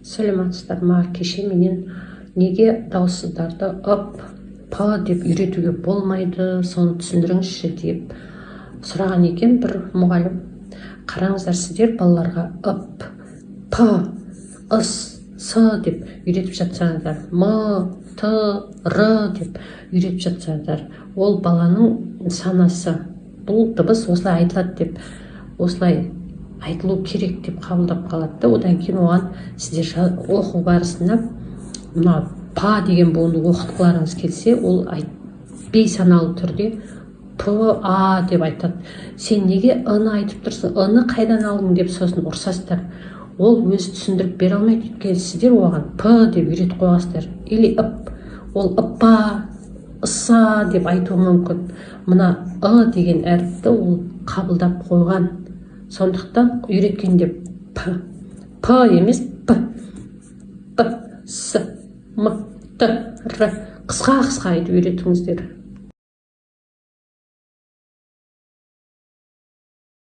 Сәлеметсіздер ма? Кеше менен неге дауыссыздарды ып, п деп үйретуге болмайды, соны түсіндіріңізші деп сұраған екен бір мұғалім. Қараңыздар, сіздер балаларға ып, п, ыс, с деп үйретіп жатсаңыздар, м, т, р деп үйретіп жатсаңыздар, ол баланың санасы, бұл дыбыс осылай айтылады деп, осылай айтылу керек деп қабылдап қалады. Одан кейін оған сіздер оқу барысында мына па деген буынды оқытқыларыңыз келсе, ол бейсаналы түрде п, а деп айтады. Сен неге ы-ны айтып тұрсың, ы-ны қайдан алдың деп сосын ұрсасыздар. Ол өзі түсіндіріп бере алмайды, өйткені сіздер оған п деп үйретіп қойғансыздар. Или ып, ол ыппа, ыса деп айтуы мүмкін. Мына ы деген әріпті ол қабылдап қойған. Сондықтан үйреткенде п емес п, с, м, т, р қысқа айтып үйретіңіздер.